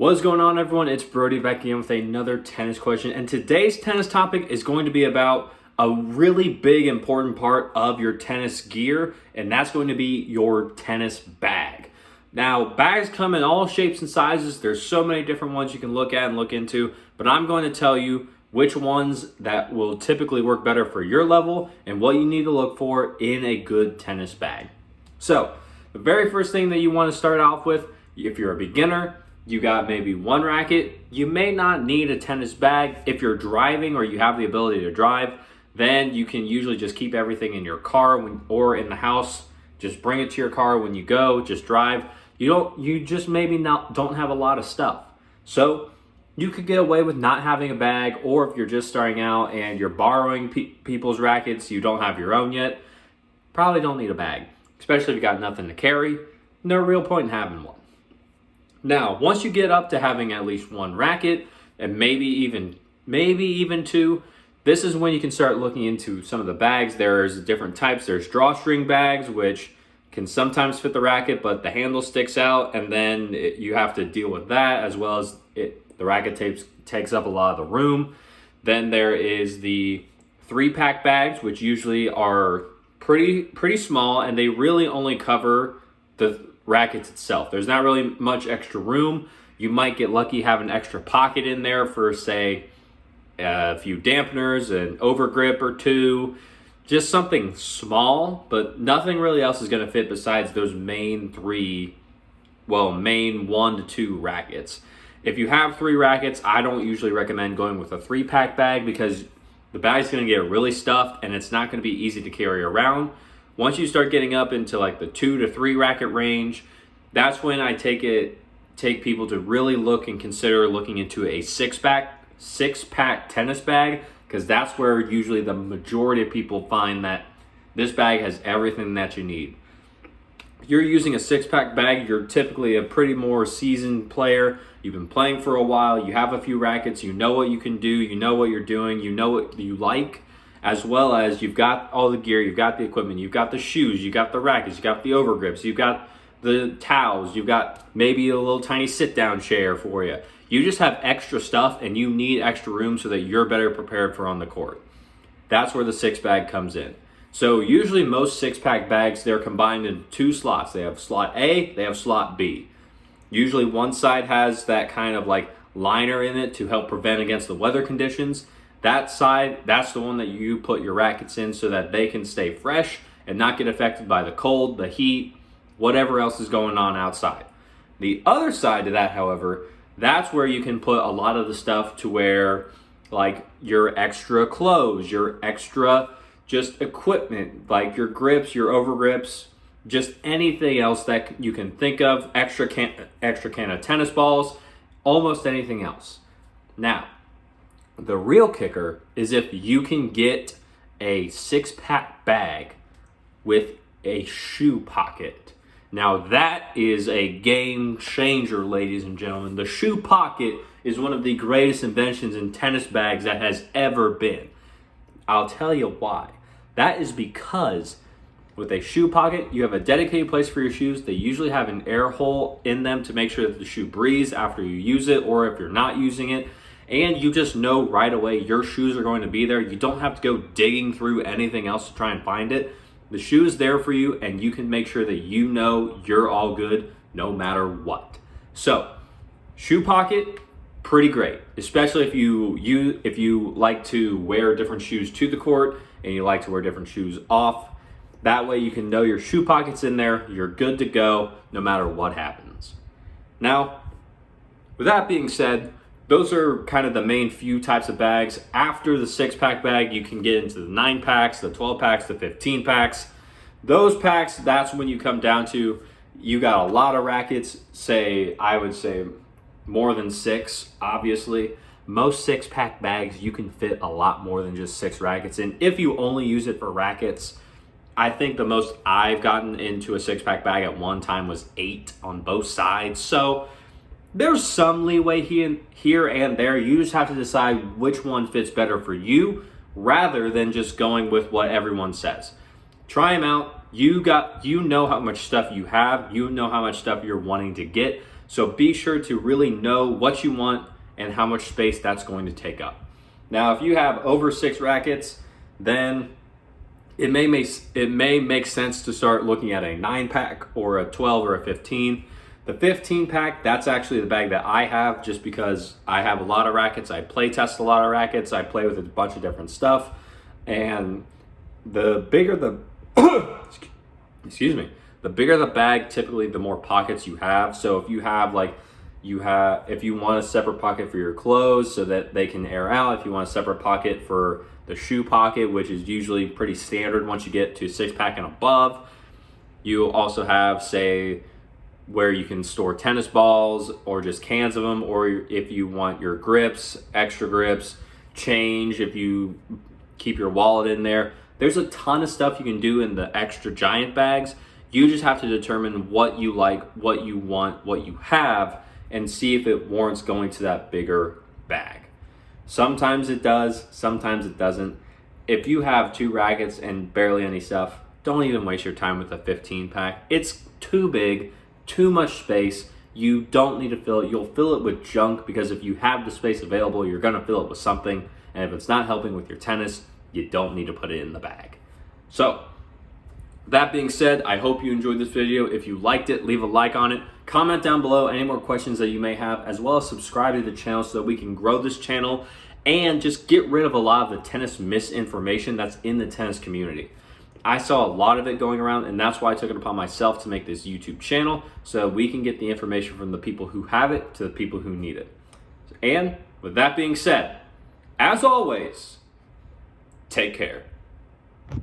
What is going on, everyone? It's Brody back again with another tennis question, and today's tennis topic is going to be about a really big important part of your tennis gear, and that's going to be your tennis bag. Now, bags come in all shapes and sizes. There's so many different ones you can look at and look into, but I'm going to tell you which ones that will typically work better for your level and what you need to look for in a good tennis bag. So, the very first thing that you want to start off with, if you're a beginner, you got maybe one racket. You may not need a tennis bag. If you're driving or you have the ability to drive, then you can usually just keep everything in your car or in the house. Just bring it to your car when you go, just drive. You just maybe don't have a lot of stuff. So you could get away with not having a bag, or if you're just starting out and you're borrowing people's rackets, you don't have your own yet, probably don't need a bag, especially if you got nothing to carry. No real point in having one. Now, once you get up to having at least one racket, and maybe even two, this is when you can start looking into some of the bags. There's different types. There's drawstring bags, which can sometimes fit the racket, but the handle sticks out, and then you have to deal with that, as well as the racket takes up a lot of the room. Then there is the 3-pack bags, which usually are pretty small, and they really only cover the rackets itself. There's not really much extra room. You might get lucky, have an extra pocket in there for, say, a few dampeners, an overgrip or two, just something small, but nothing really else is going to fit besides those main 1 to 2 rackets. If you have 3 rackets, I don't usually recommend going with a 3-pack bag because the bag's going to get really stuffed and it's not going to be easy to carry around. Once you start getting up into like the 2 to 3 racket range, that's when I take people to really look and consider looking into a 6-pack tennis bag, because that's where usually the majority of people find that this bag has everything that you need. If you're using a 6-pack bag, you're typically a pretty more seasoned player. You've been playing for a while, you have a few rackets, you know what you can do, you know what you're doing, you know what you like, as well as you've got all the gear, you've got the equipment, you've got the shoes, you've got the rackets, you've got the overgrips, you've got the towels, you've got maybe a little tiny sit-down chair for you. You just have extra stuff and you need extra room so that you're better prepared for on the court. That's where the 6-bag comes in. So usually most 6-pack bags, they're combined in 2 slots. They have slot A, they have slot B. Usually one side has that kind of like liner in it to help prevent against the weather conditions. That side, that's the one that you put your rackets in so that they can stay fresh and not get affected by the cold, the heat, whatever else is going on outside. The other side to that, however, that's where you can put a lot of the stuff to where, like your extra clothes, your extra just equipment, like your grips, your overgrips, just anything else that you can think of, extra can of tennis balls, almost anything else. Now, the real kicker is if you can get a 6-pack bag with a shoe pocket. Now that is a game changer, ladies and gentlemen. The shoe pocket is one of the greatest inventions in tennis bags that has ever been. I'll tell you why. That is because with a shoe pocket, you have a dedicated place for your shoes. They usually have an air hole in them to make sure that the shoe breathes after you use it or if you're not using it. And you just know right away your shoes are going to be there. You don't have to go digging through anything else to try and find it. The shoe is there for you, and you can make sure that you know you're all good no matter what. So, shoe pocket, pretty great, especially if you like to wear different shoes to the court and you like to wear different shoes off. That way you can know your shoe pocket's in there, you're good to go no matter what happens. Now, with that being said, those are kind of the main few types of bags. After the 6-pack bag, you can get into the 9-packs, the 12-packs, the 15-packs. Those packs, that's when you come down to, you got a lot of rackets, I would say more than 6, obviously. Most 6-pack bags, you can fit a lot more than just 6 rackets in. If you only use it for rackets, I think the most I've gotten into a 6-pack bag at one time was 8 on both sides. So there's some leeway here and there. You just have to decide which one fits better for you rather than just going with what everyone says. Try them out. You know how much stuff you have. You know how much stuff you're wanting to get. So be sure to really know what you want and how much space that's going to take up. Now, if you have over 6 rackets, then it may make sense to start looking at a 9-pack or a 12 or a 15. The 15-pack, that's actually the bag that I have, just because I have a lot of rackets. I play test a lot of rackets. I play with a bunch of different stuff. And the bigger the excuse me, the bigger the bag, typically the more pockets you have. So if you have if you want a separate pocket for your clothes so that they can air out, if you want a separate pocket for the shoe pocket, which is usually pretty standard once you get to 6-pack and above, you also have, say, where you can store tennis balls or just cans of them, or if you want your grips, extra grips, change, if you keep your wallet in there. There's a ton of stuff you can do in the extra giant bags. You just have to determine what you like, what you want, what you have, and see if it warrants going to that bigger bag. Sometimes it does, sometimes it doesn't. If you have 2 rackets and barely any stuff, don't even waste your time with a 15-pack. It's too big, too much space. You don't need to fill it. You'll fill it with junk, because if you have the space available, you're gonna fill it with something. And if it's not helping with your tennis, you don't need to put it in the bag. So, that being said, I hope you enjoyed this video. If you liked it, leave a like on it. Comment down below any more questions that you may have, as well as subscribe to the channel so that we can grow this channel and just get rid of a lot of the tennis misinformation that's in the tennis community. I saw a lot of it going around, and that's why I took it upon myself to make this YouTube channel, so we can get the information from the people who have it to the people who need it. And with that being said, as always, take care.